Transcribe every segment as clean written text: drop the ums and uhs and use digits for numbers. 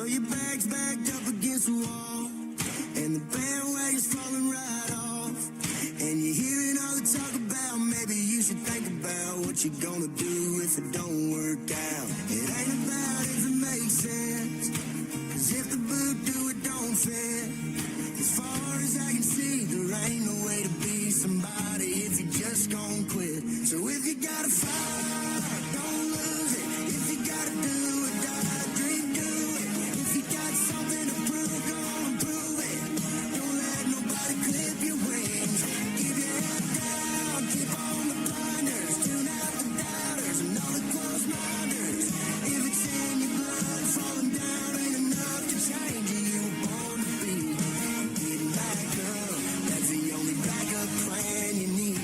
know your back's backed up against the wall, and the bandwagon's falling right off. And you're hearing all the talk about maybe you should think about what you're gonna do if it don't work out. It ain't about if it makes sense, cause if the boot do it don't fit. As far as I can see, there ain't no way to be somebody if you just gon' quit. So if you gotta fight, don't lose it. If you gotta do it, die, dream, do it. If you got something to prove, go on and prove it. Don't let nobody clip your wings. Keep your head down, keep on the blinders. Tune out the doubters and all the close minders. If it's in your blood, falling down ain't enough to change you. You were born to be. Getting back up, that's the only backup plan you need.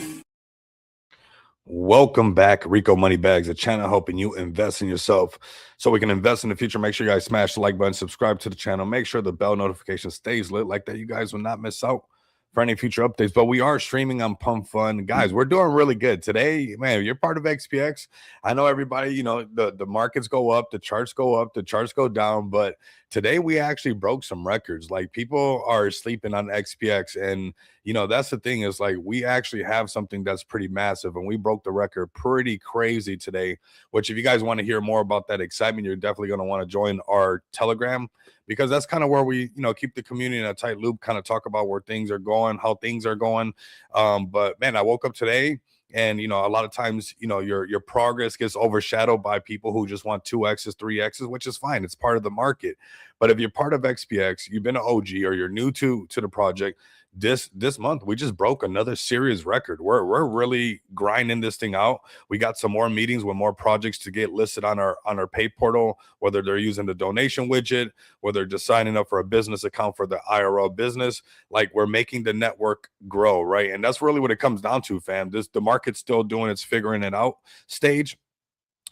Welcome back, Rico Money Bags, a channel helping you invest in yourself so we can invest in the future. Make sure you guys smash the like button, subscribe to the channel, make sure the bell notification stays lit like that. You guys will not miss out for any future updates. But we are streaming on Pump Fun. Guys, we're doing really good today. Man, you're part of XPX. I know everybody, you know, the markets go up, the charts go up, the charts go down, but today we actually broke some records. Like, people are sleeping on XPX, and you know, that's the thing, is like, we actually have something that's pretty massive, and we broke the record pretty crazy today, which if you guys want to hear more about that excitement, you're definitely going to want to join our Telegram, because that's kind of where we, you know, keep the community in a tight loop, kind of talk about where things are going, how things are going. But man, I woke up today, and you know, a lot of times, you know, your progress gets overshadowed by people who just want 2x's, 3x's, which is fine. It's part of the market. But if you're part of XPX, you've been an OG, or you're new to the project, this month we just broke another series record. We're really grinding this thing out. We got some more meetings with more projects to get listed on our pay portal, whether they're using the donation widget, whether they're just signing up for a business account for the IRL business. Like, we're making the network grow, right? And that's really what it comes down to, fam. The market's still doing its figuring it out stage.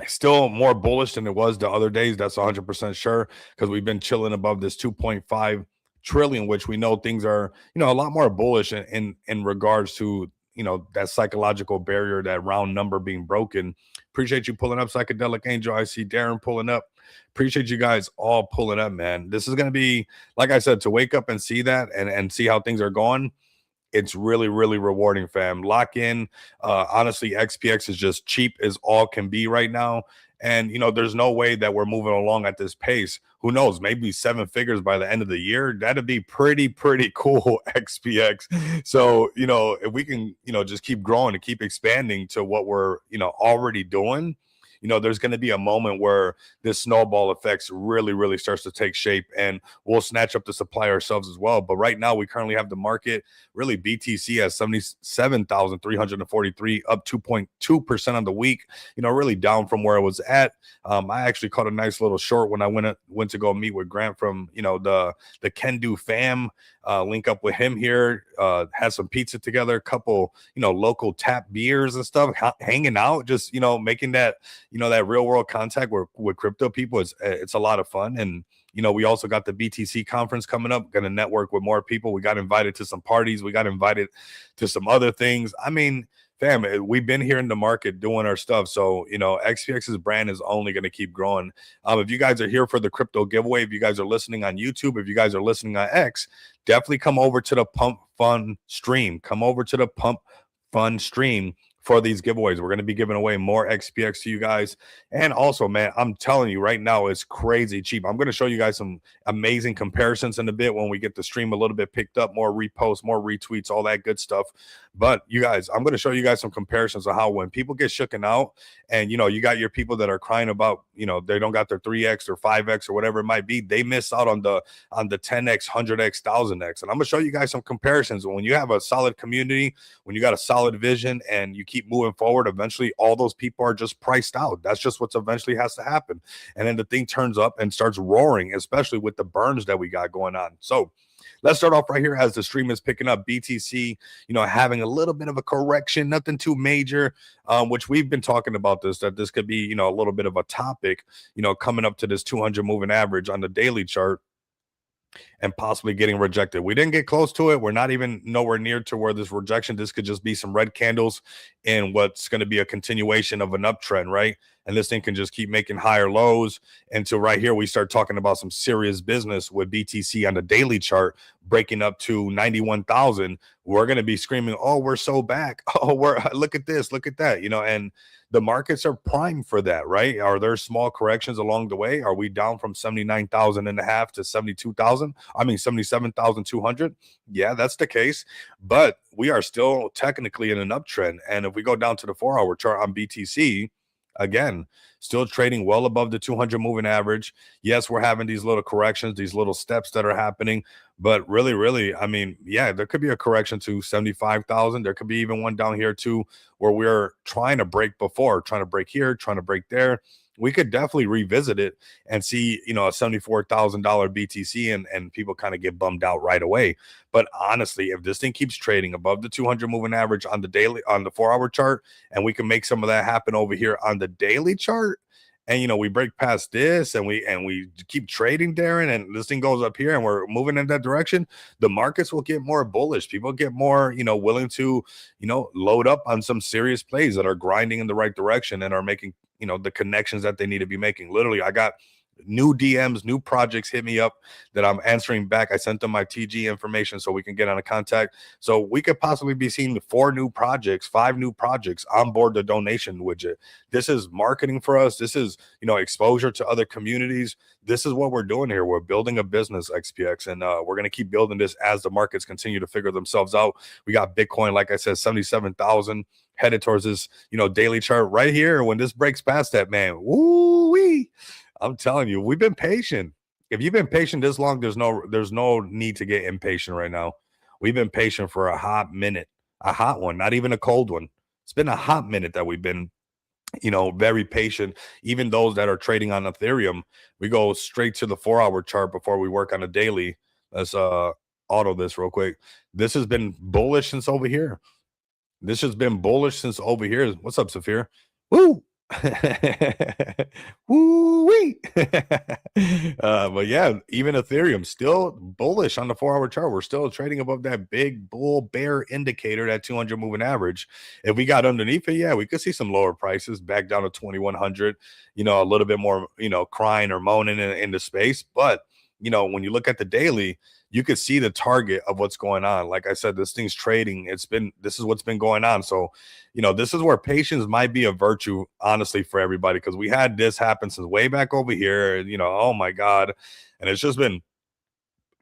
Still more bullish than it was the other days, that's 100% sure, because we've been chilling above this 2.5 trillion, which we know things are, you know, a lot more bullish in regards to, you know, that psychological barrier, that round number being broken. Appreciate you pulling up, Psychedelic Angel. I see Darren pulling up. Appreciate you guys all pulling up, man. This is going to be, like I said, to wake up and see that, and see how things are going. It's really, really rewarding, fam. Lock in. Honestly, XPX is just cheap as all can be right now. And, you know, there's no way that we're moving along at this pace. Who knows? Maybe 7 figures by the end of the year. That'd be pretty cool, XPX. So, you know, if we can, you know, just keep growing and keep expanding to what we're, you know, already doing, you know, there's going to be a moment where this snowball effects really starts to take shape, and we'll snatch up the supply ourselves as well. But right now, we currently have the market, really, BTC at 77,343, up 2.2% on the week, you know, really down from where it was at. I actually caught a nice little short when I went to go meet with Grant from, you know, the Can Do fam, link up with him here, had some pizza together, a couple, you know, local tap beers and stuff, hanging out, just, you know, making that, you know, that real world contact with crypto people. It's a lot of fun. And, you know, we also got the BTC conference coming up, going to network with more people. We got invited to some parties. We got invited to some other things. I mean, fam, we've been here in the market doing our stuff. So, you know, XPX's brand is only going to keep growing. If you guys are here for the crypto giveaway, if you guys are listening on YouTube, if you guys are listening on X, definitely come over to the Pump Fun stream. Come over to the Pump Fun stream for these giveaways. We're going to be giving away more XPX to you guys. And also, man, I'm telling you right now, it's crazy cheap. I'm going to show you guys some amazing comparisons in a bit when we get the stream a little bit picked up, more reposts, more retweets, all that good stuff. But you guys, I'm going to show you guys some comparisons of how when people get shooken out, and, you know, you got your people that are crying about, you know, they don't got their 3x or 5x or whatever it might be, they miss out on the 10x, 100x, 1000x. And I'm going to show you guys some comparisons. When you have a solid community, when you got a solid vision, and you keep moving forward, eventually all those people are just priced out. That's just what's eventually has to happen. And then the thing turns up and starts roaring, especially with the burns that we got going on. So let's start off right here as the stream is picking up. BTC, you know, having a little bit of a correction, nothing too major, which we've been talking about that this could be, you know, a little bit of a topic, you know, coming up to this 200 moving average on the daily chart, and possibly getting rejected. We didn't get close to it. We're not even nowhere near to where this rejection. This could just be some red candles in what's going to be a continuation of an uptrend, right? and this thing can just keep making higher lows until right here we start talking about some serious business with BTC on the daily chart breaking up to 91,000. We're going to be screaming, oh, we're so back. Oh, we're look at this, look at that, and the markets are primed for that, right? Are there small corrections along the way? Are we down from 79,500 to 72,000? I mean, 77,200. Yeah, that's the case, but we are still technically in an uptrend. And if we go down to the 4-hour chart on BTC, again, still trading well above the 200 moving average. Yes, we're having these little corrections, these little steps that are happening, but really, I mean, yeah, there could be a correction to 75,000. There could be even one down here too, where we're trying to break before, trying to break here, trying to break there. We could definitely revisit it and see, a $74,000 BTC and people kind of get bummed out right away. But honestly, if this thing keeps trading above the 200 moving average on the 4-hour chart, and we can make some of that happen over here on the daily chart, and we break past this and we keep trading, Darren, and this thing goes up here and we're moving in that direction, the markets will get more bullish. People get more, willing to, load up on some serious plays that are grinding in the right direction and are making, the connections that they need to be making. Literally, I got new DMs, new projects hit me up that I'm answering back. I sent them my TG information so we can get on a contact. So we could possibly be seeing 5 new projects on board the donation widget. This is marketing for us. This is, exposure to other communities. This is what we're doing here. We're building a business, XPX, and we're going to keep building this as the markets continue to figure themselves out. We got Bitcoin, like I said, 77,000 headed towards this, daily chart right here. When this breaks past that, man, woo-wee. I'm telling you, we've been patient. If you've been patient this long, there's no need to get impatient right now. We've been patient for a hot minute, a hot one, not even a cold one. It's been a hot minute that we've been, very patient. Even those that are trading on Ethereum, we go straight to the 4-hour chart before we work on a daily. Let's auto this real quick. This has been bullish since over here. This has been bullish since over here. What's up, Saphir? Woo! Woo-wee. But yeah, even Ethereum still bullish on the 4-hour chart. We're still trading above that big bull bear indicator, that 200 moving average. If we got underneath it, yeah, we could see some lower prices back down to 2,100, a little bit more, crying or moaning in the space. But when you look at the daily, you could see the target of what's going on. Like I said, this thing's trading. This is what's been going on. So, this is where patience might be a virtue, honestly, for everybody, because we had this happen since way back over here, oh my God. And it's just been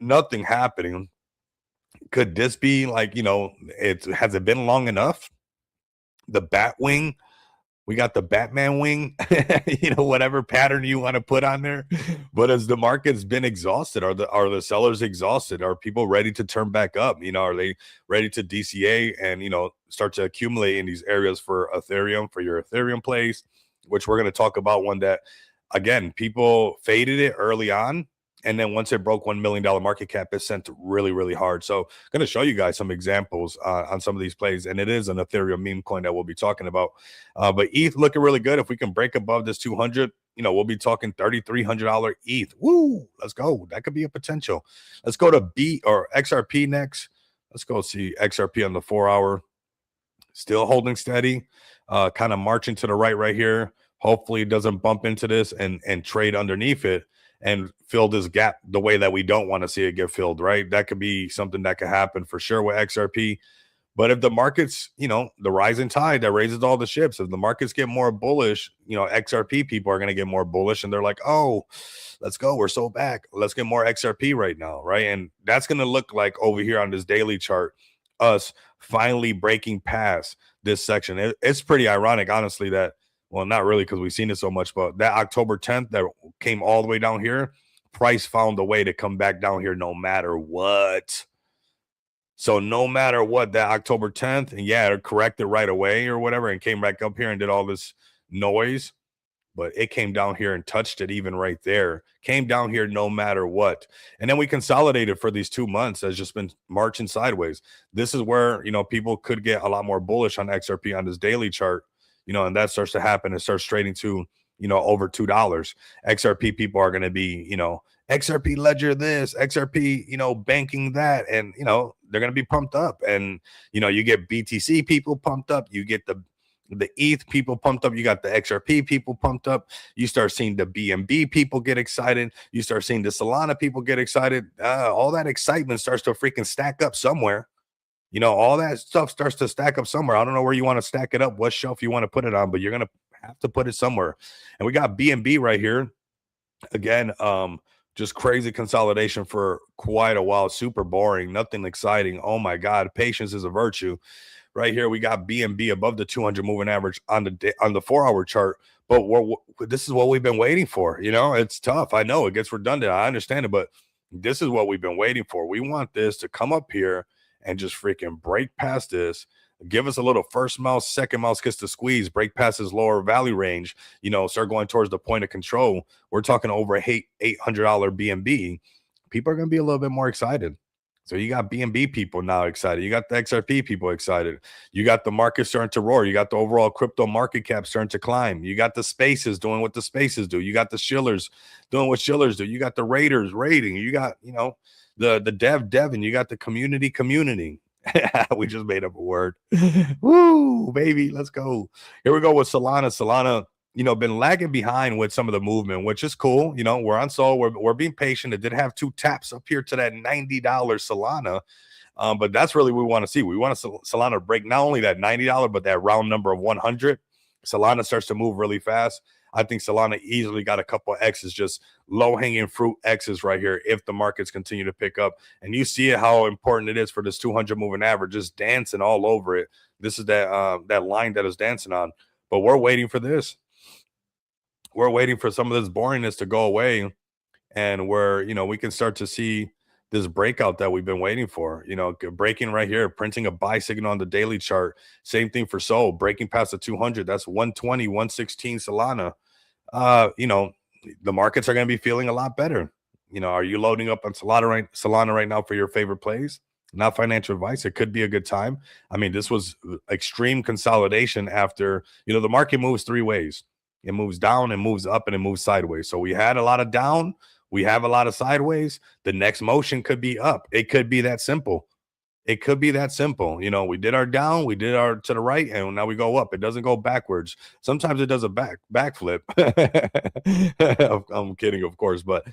nothing happening. Could this be like, has it been long enough? The bat wing. We got the Batman wing, whatever pattern you want to put on there. But as the market's been exhausted, are the sellers exhausted? Are people ready to turn back up? Are they ready to DCA and, start to accumulate in these areas for Ethereum, for your Ethereum plays, which we're going to talk about one that, again, people faded it early on. And then once it broke $1 million market cap, it sent really, really hard. So I'm going to show you guys some examples on some of these plays. And it is an Ethereum meme coin that we'll be talking about. But ETH looking really good. If we can break above this 200, we'll be talking $3,300 ETH. Woo, let's go. That could be a potential. Let's go to XRP next. Let's go see XRP on the 4-hour. Still holding steady, kind of marching to the right here. Hopefully it doesn't bump into this and trade underneath it and fill this gap the way that we don't want to see it get filled, right? That could be something that could happen for sure with XRP. But if the markets, the rising tide that raises all the ships, if the markets get more bullish, XRP people are going to get more bullish and they're like, oh, let's go. We're so back. Let's get more XRP right now, right? And that's going to look like over here on this daily chart, us finally breaking past this section. It's pretty ironic, honestly, that, well, not really because we've seen it so much, but that October 10th that came all the way down here, price found a way to come back down here no matter what. So no matter what, that October 10th, and yeah, it corrected right away or whatever and came back up here and did all this noise. But it came down here and touched it even right there. Came down here no matter what. And then we consolidated for these 2 months. Has just been marching sideways. This is where, people could get a lot more bullish on XRP on this daily chart. And that starts to happen. It starts trading to, over $2. XRP people are going to be, XRP ledger this, XRP, banking that. And, they're going to be pumped up. And, you get BTC people pumped up. You get the, the ETH people pumped up. You got the XRP people pumped up. You start seeing the BNB people get excited. You start seeing the Solana people get excited. All that excitement starts to freaking stack up somewhere. You know, all that stuff starts to stack up somewhere. I don't know where you want to stack it up, what shelf you want to put it on, but you're going to have to put it somewhere. And we got BNB right here. Again, just crazy consolidation for quite a while. Super boring, nothing exciting. Oh my God, patience is a virtue. Right here, we got BNB above the 200 moving average on the 4-hour chart. But this is what we've been waiting for. You know, it's tough. I know it gets redundant. I understand it, but this is what we've been waiting for. We want this to come up here and just freaking break past this. Give us a little first mouse, second mouse kiss to squeeze, break past his lower value range, you know, start going towards the point of control. We're talking over $800 BNB. People are going to be a little bit more excited. So you got BNB people now excited. You got the XRP people excited. You got the market starting to roar. You got the overall crypto market cap starting to climb. You got the spaces doing what the spaces do. You got the shillers doing what shillers do. You got the raiders raiding. You got, you know, the devin. You got the community. We just made up a word. Woo, baby, let's go. Here we go with Solana. Solana, you know, been lagging behind with some of the movement, which is cool. You know, we're on Sol. We're being patient. It did have 2 taps up here to that $90 Solana. But that's really what we want to see. We want Solana to break not only that $90, but that round number of 100. Solana starts to move really fast. I think Solana easily got a couple of X's, just low-hanging fruit X's right here if the markets continue to pick up. And you see how important it is for this 200 moving average, just dancing all over it. This is that line that is dancing on. But we're waiting for this. We're waiting for some of this boringness to go away, and where, you know, we can start to see this breakout that we've been waiting for. You know, breaking right here, printing a buy signal on the daily chart. Same thing for Sol, breaking past the 200. That's 120, 116 Solana. You know, the markets are going to be feeling a lot better. You know, are you loading up on Solana right now for your favorite plays? Not financial advice. It could be a good time. I mean, this was extreme consolidation after, you know, the market moves 3 ways. It moves down, it moves up, and it moves sideways. So we had a lot of down. We have a lot of sideways. The next motion could be up. It could be that simple. It could be that simple. You know, we did our down, we did our to the right, and now we go up. It doesn't go backwards. Sometimes it does a backflip. I'm kidding, of course, but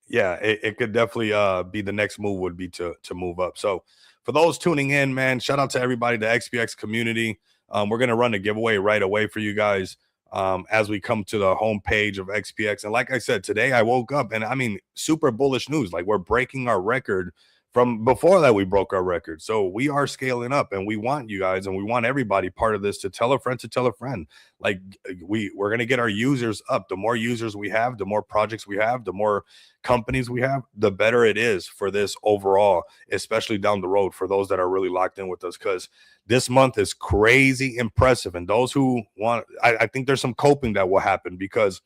yeah, it could definitely be the next move would be to move up. So for those tuning in, man, shout out to everybody, the XPX community. We're gonna run a giveaway right away for you guys as we come to the homepage of XPX. And like I said, today I woke up and I mean, super bullish news. Like, we're breaking our record from before that. We broke our record. So we are scaling up, and we want you guys, and we want everybody part of this to tell a friend to tell a friend. Like, we're going to get our users up. The more users we have, the more projects we have, the more companies we have, the better it is for this overall, especially down the road for those that are really locked in with us, because this month is crazy impressive. And those who want, I think there's some coping that will happen, because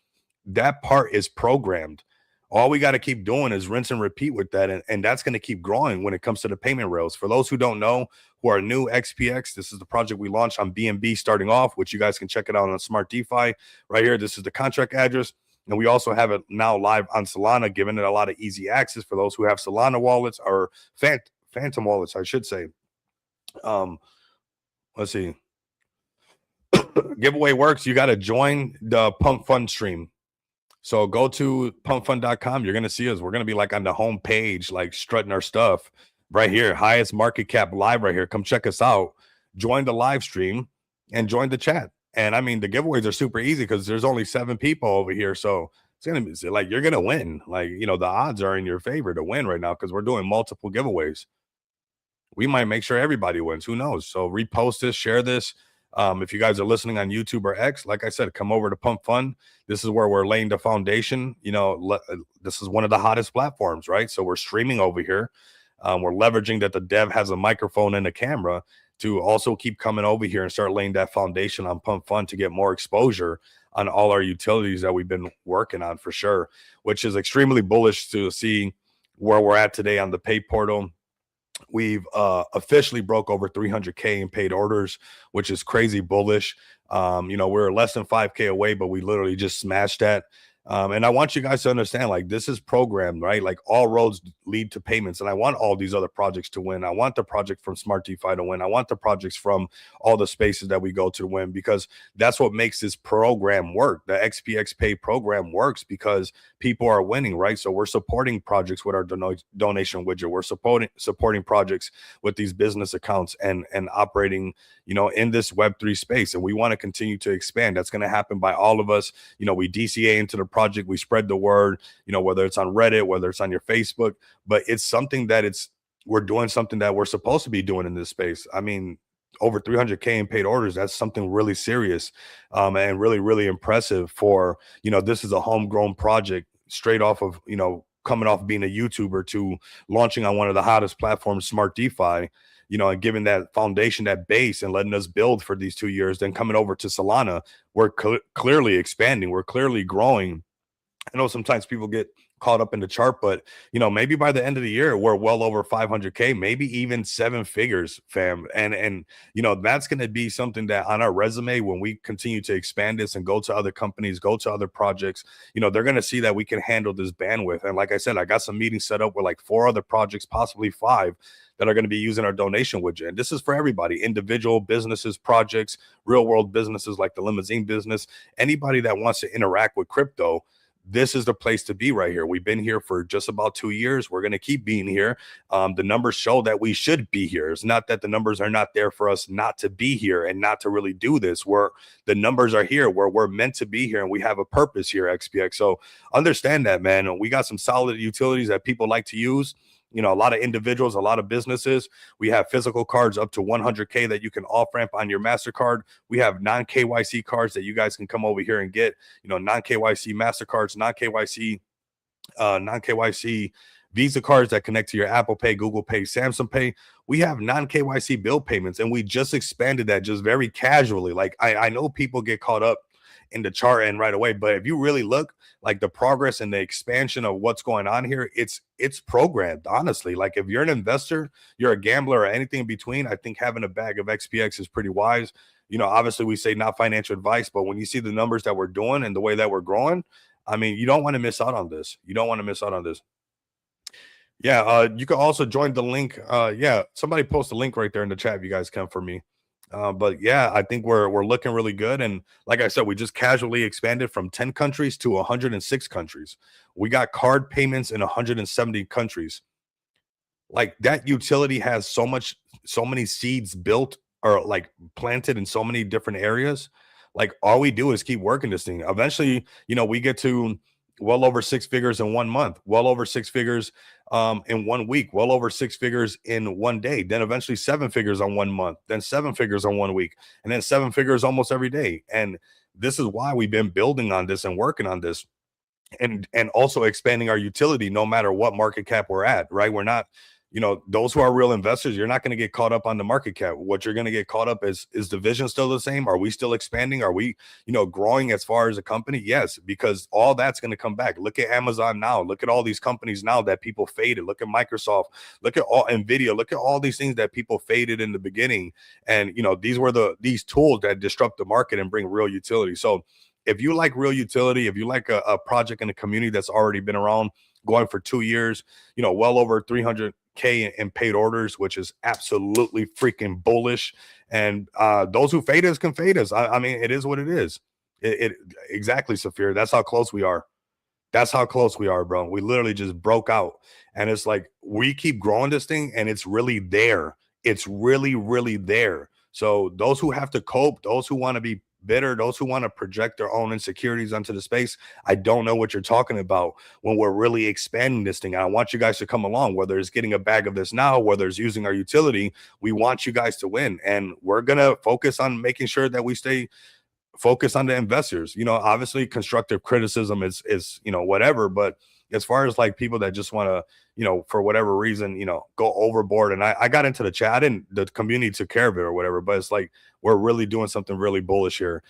that part is programmed. All we got to keep doing is rinse and repeat with that. And that's going to keep growing when it comes to the payment rails. For those who don't know, who are new, XPX, this is the project we launched on BNB starting off, which you guys can check it out on Smart DeFi right here. This is the contract address. And we also have it now live on Solana, giving it a lot of easy access for those who have Solana wallets, or Phantom wallets, I should say. Let's see. Giveaway works. You got to join the Pump Fund stream. So go to pumpfund.com. You're going to see us. We're going to be like on the home page, like strutting our stuff right here. Highest market cap live right here. Come check us out. Join the live stream and join the chat. And I mean, the giveaways are super easy because there's only 7 people over here. So it's going to be like, you're going to win. Like, you know, the odds are in your favor to win right now because we're doing multiple giveaways. We might make sure everybody wins. Who knows? So repost this, share this. If you guys are listening on YouTube or X, like I said, come over to Pump Fund. This is where we're laying the foundation. You know, this is one of the hottest platforms, right? So we're streaming over here. We're leveraging that the dev has a microphone and a camera to also keep coming over here and start laying that foundation on Pump Fund to get more exposure on all our utilities that we've been working on, for sure, which is extremely bullish to see where we're at today on the pay portal. We've officially broke over 300K in paid orders, which is crazy bullish. You know, we're less than 5K away, but we literally just smashed that. And I want you guys to understand, like, this is programmed, right? Like, all roads lead to payments. And I want all these other projects to win. I want the project from Smart DeFi to win. I want the projects from all the spaces that we go to win, because that's what makes this program work. The XPX Pay program works because people are winning, right? So we're supporting projects with our donation widget. We're supporting projects with these business accounts and operating, in this Web3 space. And we want to continue to expand. That's going to happen by all of us. We DCA into the project, we spread the word, whether it's on Reddit, whether it's on your Facebook, but it's something that we're doing something that we're supposed to be doing in this space. I mean, over 300K in paid orders, that's something really serious, and really, really impressive for, this is a homegrown project straight off of, coming off being a YouTuber to launching on one of the hottest platforms, Smart DeFi, and giving that foundation, that base, and letting us build for these 2 years. Then coming over to Solana, we're clearly expanding, we're clearly growing. I know sometimes people get caught up in the chart, but maybe by the end of the year, we're well over 500K, maybe even 7 figures, fam. And that's going to be something that on our resume, when we continue to expand this and go to other companies, go to other projects, they're going to see that we can handle this bandwidth. And like I said, I got some meetings set up with like 4 other projects, possibly 5, that are going to be using our donation widget. And this is for everybody: individual businesses, projects, real world businesses like the limousine business, anybody that wants to interact with crypto. This is the place to be right here. We've been here for just about 2 years. We're going to keep being here. The numbers show that we should be here. It's not that the numbers are not there for us not to be here and not to really do this. The numbers are here where we're meant to be here, and we have a purpose here at XPX. So understand that, man. We got some solid utilities that people like to use. A lot of individuals, a lot of businesses. We have physical cards up to 100K that you can off ramp on your MasterCard. We have non-KYC cards that you guys can come over here and get, non-KYC MasterCards, non-KYC Visa cards that connect to your Apple Pay, Google Pay, Samsung Pay. We have non-KYC bill payments, and we just expanded that just very casually. Like, I know people get caught up in the chart and right away, but if you really look, like, the progress and the expansion of what's going on here, it's programmed, honestly. Like, if you're an investor, you're a gambler, or anything in between, I think having a bag of XPX is pretty wise. Obviously we say not financial advice, but when you see the numbers that we're doing and the way that we're growing, I mean, you don't want to miss out on this. Yeah, you can also join the link. Yeah, somebody post a link right there in the chat if you guys can for me. But yeah, I think we're looking really good. And like I said, we just casually expanded from 10 countries to 106 countries. We got card payments in 170 countries. Like, that utility has so many seeds built or like planted in so many different areas. Like, all we do is keep working this thing. Eventually, we get to well over 6 figures in 1 month, well over 6 figures in 1 week, well over 6 figures in 1 day, then eventually 7 figures on 1 month, then 7 figures on 1 week, and then 7 figures almost every day. And this is why we've been building on this and working on this, and also expanding our utility no matter what market cap we're at, right? We're not, those who are real investors, you're not going to get caught up on the market cap. What you're going to get caught up is the vision still the same? Are we still expanding? Are we, growing as far as a company? Yes, because all that's going to come back. Look at Amazon now. Look at all these companies now that people faded. Look at Microsoft. Look at all Nvidia. Look at all these things that people faded in the beginning. And, these were these tools that disrupt the market and bring real utility. So if you like real utility, if you like a project in a community that's already been around, going for 2 years, well over 300K in paid orders, which is absolutely freaking bullish. And those who fade us can fade us. I mean, it is what it is. It exactly, Saphir. That's how close we are. That's how close we are, bro. We literally just broke out. And it's like, we keep growing this thing, and it's really there. It's really, really there. So those who have to cope, those who want to be bitter, those who want to project their own insecurities onto the space, I don't know what you're talking about when we're really expanding this thing. I want you guys to come along, whether it's getting a bag of this now, whether it's using our utility. We want you guys to win, and we're gonna focus on making sure that we stay focused on the investors. Obviously constructive criticism is whatever, but as far as like people that just want to, for whatever reason, go overboard. And I got into the chat, and the community took care of it or whatever, but it's like, we're really doing something really bullish here,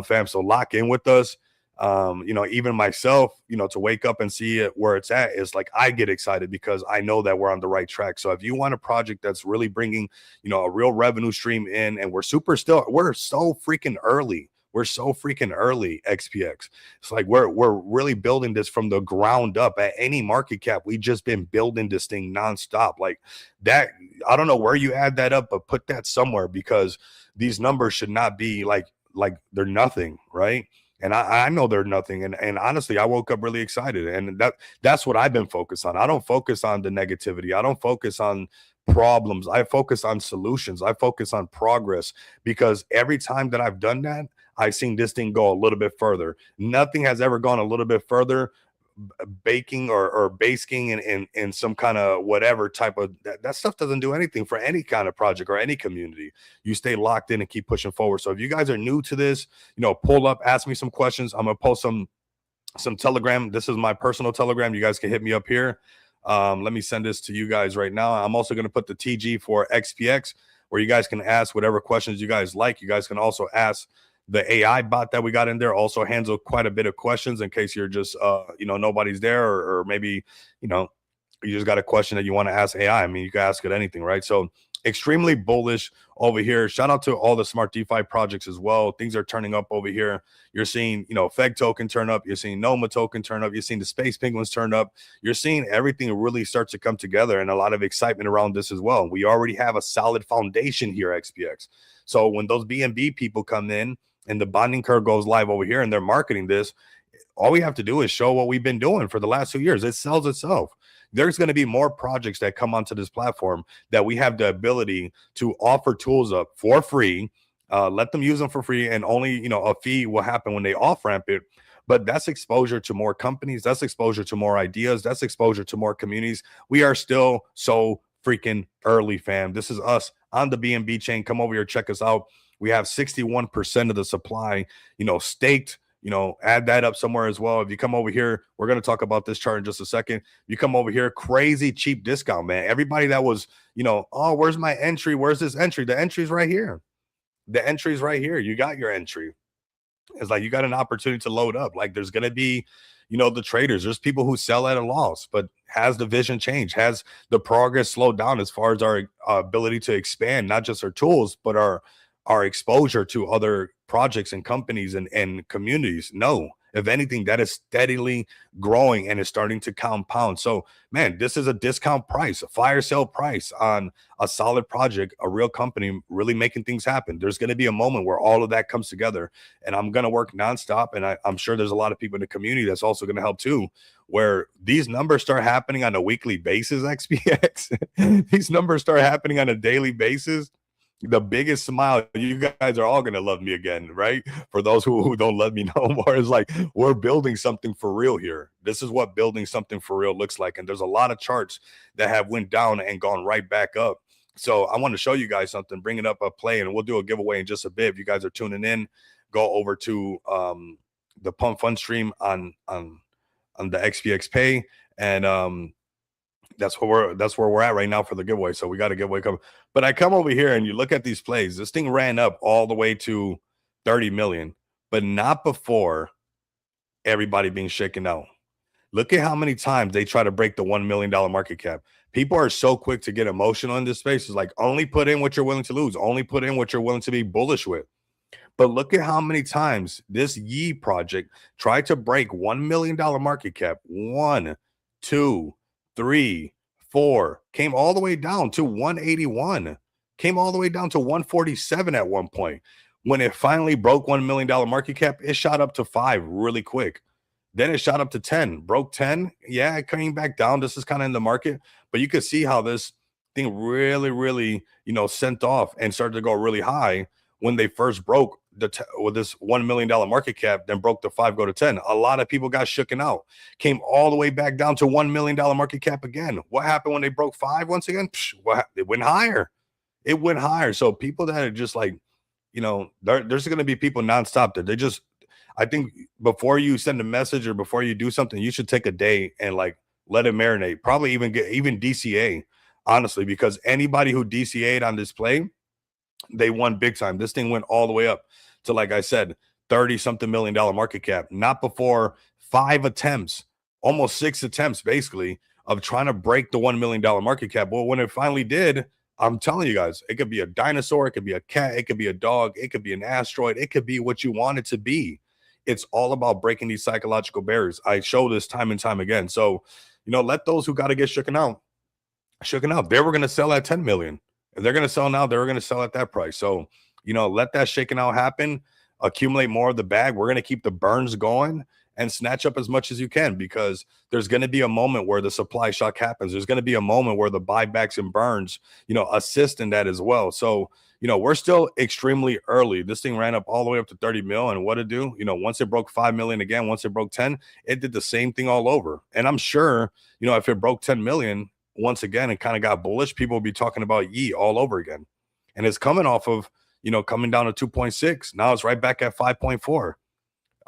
fam. So lock in with us. Even myself, to wake up and see it where it's at is like, I get excited because I know that we're on the right track. So if you want a project that's really bringing, a real revenue stream in, and we're so freaking early. We're so freaking early, XPX. It's like we're really building this from the ground up. At any market cap, we just been building this thing nonstop. Like that, I don't know where you add that up, but put that somewhere, because these numbers should not be like they're nothing, right? And I know they're nothing. And honestly, I woke up really excited. And that's what I've been focused on. I don't focus on the negativity. I don't focus on problems. I focus on solutions. I focus on progress, because every time that I've done that, I've seen this thing go a little bit further. Nothing has ever gone a little bit further baking or basking in some kind of whatever type of that stuff doesn't do anything for any kind of project or any community. You stay locked in and keep pushing forward. So if you guys are new to this, pull up, ask me some questions. I'm gonna post some Telegram. This is my personal Telegram. You guys can hit me up here. Let me send this to you guys right now. I'm also going to put the TG for XPX, where you guys can ask whatever questions you guys like. You guys can also ask the AI bot that we got in there, also handle quite a bit of questions in case you're just, nobody's there, or maybe, you just got a question that you want to ask AI. I mean, you can ask it anything, right? So extremely bullish over here. Shout out to all the smart DeFi projects as well. Things are turning up over here. You're seeing, Feg token turn up. You're seeing Noma token turn up. You're seeing the Space Penguins turn up. You're seeing everything really start to come together, and a lot of excitement around this as well. We already have a solid foundation here, XPX. So when those BNB people come in and the bonding curve goes live over here and they're marketing this, all we have to do is show what we've been doing for the last 2 years. It sells itself. There's going to be more projects that come onto this platform that we have the ability to offer tools up for free, let them use them for free, and only, a fee will happen when they off-ramp it. But that's exposure to more companies. That's exposure to more ideas. That's exposure to more communities. We are still so freaking early, fam. This is us on the BNB chain. Come over here, check us out. We have 61% of the supply, staked. Add that up somewhere as well. If you come over here, we're going to talk about this chart in just a second. You come over here, crazy cheap discount, man. Everybody that was, oh, where's my entry? Where's this entry? The entry's right here. The entry's right here. You got your entry. It's like you got an opportunity to load up. Like there's going to be, the traders. There's people who sell at a loss, but has the vision changed? Has the progress slowed down as far as our ability to expand, not just our tools, but our exposure to other projects and companies and communities? No. If anything, that is steadily growing and is starting to compound. So, man, this is a discount price, a fire sale price on a solid project, a real company really making things happen. There's going to be a moment where all of that comes together, and I'm going to work nonstop. And I'm sure there's a lot of people in the community that's also going to help too, where these numbers start happening on a weekly basis, XPX. These numbers start happening on a daily basis. The biggest smile, you guys are all going to love me again, right? For those who don't love me no more, is like, we're building something for real here. This is what building something for real looks like. And there's a lot of charts that have went down and gone right back up. So I want to show you guys something, bring it up a play, and we'll do a giveaway in just a bit. If you guys are tuning in, go over to the Pump Fund stream on the XPX Pay, and that's where we're at right now for the giveaway. So we got a giveaway coming. But I come over here and you look at these plays. This thing ran up all the way to 30 million, but not before everybody being shaken out. Look at how many times they try to break the $1 million market cap. People are so quick to get emotional in this space. It's like, only put in what you're willing to lose. Only put in what you're willing to be bullish with. But look at how many times this Yi project tried to break $1 million market cap. 1, 2, 3, 4, came all the way down to 181, came all the way down to 147 at one point. When it finally broke $1 million market cap, it shot up to 5 really quick. Then it shot up to 10, broke 10. Yeah, it came back down. This is kind of in the market, but you could see how this thing really, sent off and started to go really high when they first broke with this $1 million market cap, then broke the 5, go to 10. A lot of people got shooken out, came all the way back down to $1 million market cap again. What happened when they broke 5 once again? It went higher. It went higher. So people that are just like, there's going to be people nonstop that I think before you send a message or before you do something, you should take a day and like let it marinate. Probably even DCA, honestly, because anybody who DCA'd on this play, they won big time. This thing went all the way up to, like I said, 30-something million dollar market cap. Not before 5 attempts, almost 6 attempts, basically, of trying to break the $1 million market cap. Well, when it finally did, I'm telling you guys, it could be a dinosaur, it could be a cat, it could be a dog, it could be an asteroid, it could be what you want it to be. It's all about breaking these psychological barriers. I show this time and time again. So, let those who got to get shooken out. They were going to sell at 10 million. If they're going to sell now, they were going to sell at that price. So, let that shaking out happen, accumulate more of the bag. We're going to keep the burns going and snatch up as much as you can, because there's going to be a moment where the supply shock happens. There's going to be a moment where the buybacks and burns, assist in that as well. So, we're still extremely early. This thing ran up all the way up to 30 mil. And what it do, once it broke 5 million again, once it broke 10, it did the same thing all over. And I'm sure, if it broke 10 million once again and kind of got bullish, people will be talking about Yi all over again. And it's coming off of, coming down to 2.6. Now it's right back at 5.4.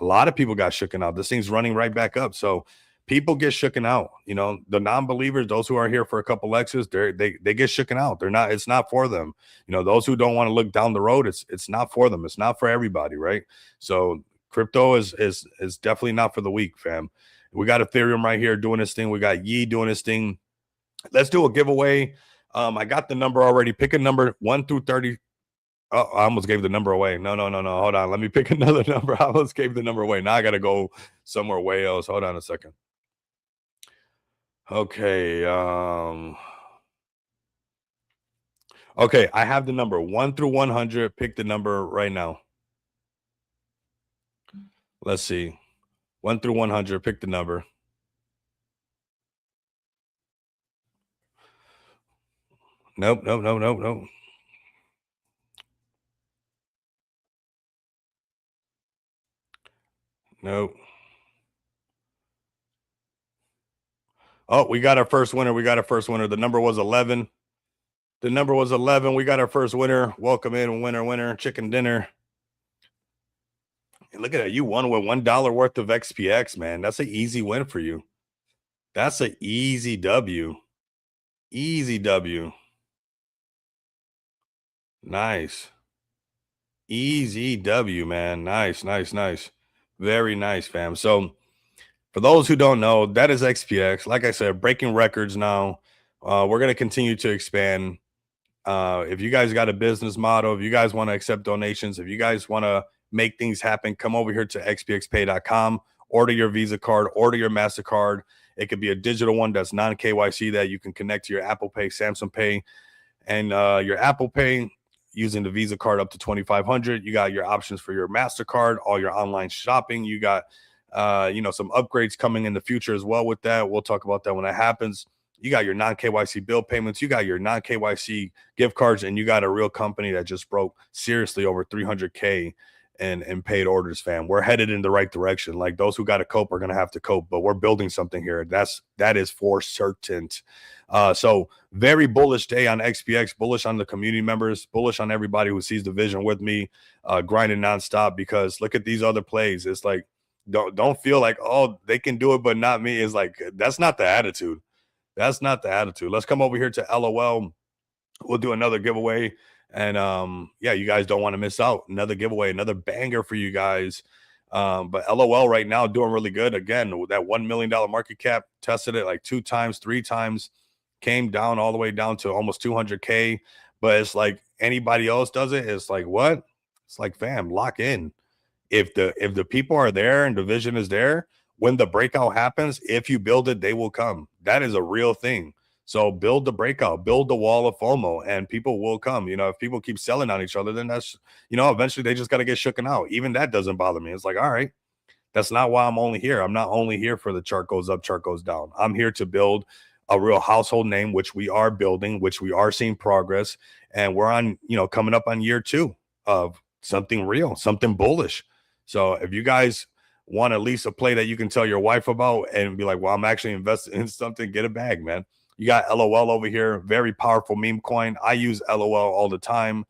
A lot of people got shooken out. This thing's running right back up. So people get shooken out. The non-believers, those who are here for a couple X's, they get shooken out. It's not for them. Those who don't want to look down the road, it's not for them. It's not for everybody, right? So crypto is definitely not for the weak, fam. We got Ethereum right here doing this thing. We got Yi doing this thing. Let's do a giveaway. I got the number already. Pick a number 1 through 30. Oh, I almost gave the number away. No. Hold on. Let me pick another number. I almost gave the number away. Now I got to go somewhere way else. Hold on a second. Okay. Okay. I have the number 1 through 100. Pick the number right now. Let's see. 1 through 100. Pick the number. Nope. Nope. Oh, we got our first winner. The number was 11. We got our first winner. Welcome in, winner, chicken dinner. And look at that. You won with $1 worth of XPX, man. That's an easy win for you. That's an easy W. Easy W. Nice. Easy W, man. Nice. Very nice, fam. So for those who don't know, that is XPX. Like I said, breaking records now. We're going to continue to expand. If you guys got a business model, if you guys want to accept donations, if you guys want to make things happen, come over here to xpxpay.com, order your Visa card, order your MasterCard. It could be a digital one that's non-KYC that you can connect to your Apple Pay, Samsung Pay, and your Apple Pay using the Visa card up to $2,500. You got your options for your MasterCard, all your online shopping. You got some upgrades coming in the future as well with that. We'll talk about that when that happens. You got your non-KYC bill payments. You got your non-KYC gift cards, and you got a real company that just broke seriously over 300K in paid orders, fam. We're headed in the right direction. Like, those who got to cope are going to have to cope, but we're building something here. That is for certain. So very bullish day on XPX, bullish on the community members, bullish on everybody who sees the vision with me, grinding nonstop, because look at these other plays. It's like, don't feel like, oh, they can do it, but not me. It's like, that's not the attitude. That's not the attitude. Let's come over here to LOL. We'll do another giveaway. And you guys don't want to miss out. Another giveaway, another banger for you guys. But LOL right now doing really good. Again, with that $1 million market cap, tested it like 2 times, 3 times, came down all the way down to almost 200K. But it's like anybody else does it, it's like, what? It's like, fam, lock in. If the people are there and the vision is there, when the breakout happens, if you build it, they will come. That is a real thing. So build the breakout, build the wall of FOMO, and people will come. If people keep selling on each other, then that's, eventually they just got to get shooken out. Even that doesn't bother me. It's like, all right, that's not why I'm only here. I'm not only here for the chart goes up, chart goes down. I'm here to build a real household name, which we are building, which we are seeing progress. And we're on, coming up on year 2 of something real, something bullish. So if you guys want at least a play that you can tell your wife about and be like, well, I'm actually investing in something, get a bag, man. You got LOL over here, very powerful meme coin. I use LOL all the time.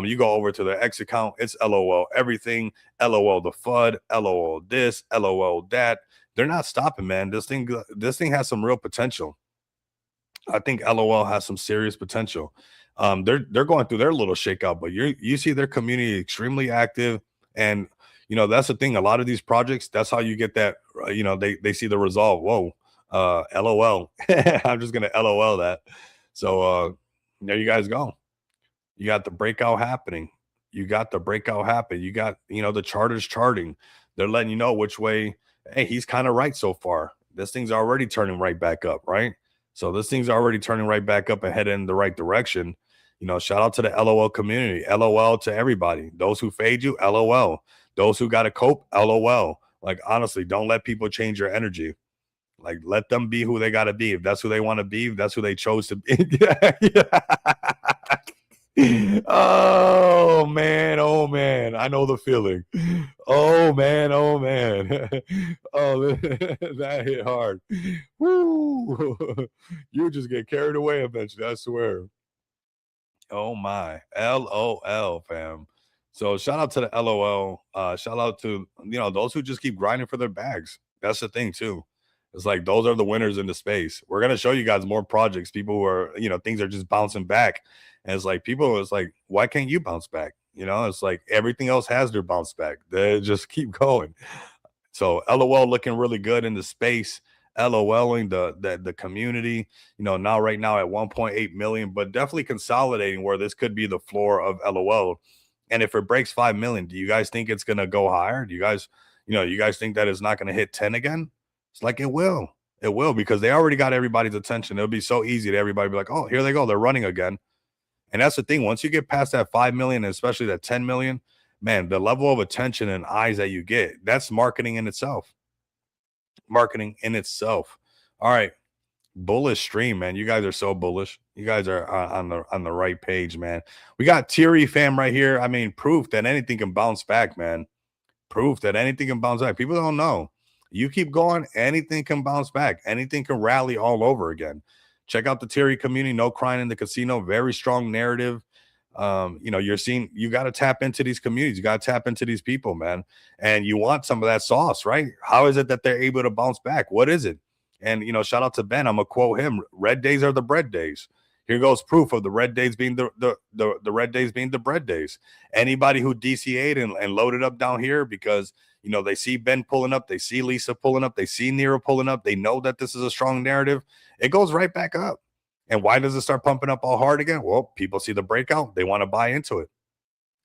You go over to the X account, it's LOL everything, LOL the FUD, LOL this, LOL that. They're not stopping, man. This thing has some real potential. I think LOL has some serious potential. They're going through their little shakeout, but you see their community extremely active. And that's the thing. A lot of these projects, that's how you get that. They see the resolve. Whoa, LOL. I'm just gonna LOL that. So There you guys go. You got the breakout happening. You got the breakout happen. You got, the charters charting. They're letting you know which way. Hey, he's kind of right so far. This thing's already turning right back up, right? So this thing's already turning right back up and heading in the right direction. Shout out to the LOL community. LOL to everybody. Those who fade you, LOL. Those who got to cope, LOL. Like, honestly, don't let people change your energy. Like, let them be who they got to be. If that's who they want to be, if that's who they chose to be. Yeah. Oh man, oh man, I know the feeling. Oh man, oh man. Oh, that hit hard. Woo! You just get carried away eventually, I swear. Oh my, LOL, fam. So shout out to the LOL. Shout out to those who just keep grinding for their bags. That's the thing too. It's like those are the winners in the space. We're gonna show you guys more projects. People who are, things are just bouncing back. And it's like people, it's like, why can't you bounce back? It's like everything else has their bounce back. They just keep going. So LOL looking really good in the space. LOLing the community, now right now at 1.8 million, but definitely consolidating where this could be the floor of LOL. And if it breaks 5 million, do you guys think it's gonna go higher? Do you guys, you guys think that it's not gonna hit 10 again? It's like it will. It will, because they already got everybody's attention. It'll be so easy to everybody be like, oh, here they go, they're running again. And that's the thing. Once you get past that 5 million, and especially that 10 million, man, the level of attention and eyes that you get, that's marketing in itself. Marketing in itself. All right. Bullish stream, man. You guys are so bullish. You guys are on the right page, man. We got Thierry fam right here. I mean, proof that anything can bounce back, man. Proof that anything can bounce back. People don't know. You keep going, anything can bounce back. Anything can rally all over again. Check out the Thierry community. No crying in the casino. Very strong narrative. You're seeing, you got to tap into these communities. You got to tap into these people, man. And you want some of that sauce, right? How is it that they're able to bounce back? What is it? And, shout out to Ben. I'm going to quote him. Red days are the bread days. Here goes proof of the red days being the red days being the bread days. Anybody who DCA'd and loaded up down here because, they see Ben pulling up, they see Lisa pulling up, they see Nero pulling up, they know that this is a strong narrative. It goes right back up. And why does it start pumping up all hard again? Well, people see the breakout, they want to buy into it.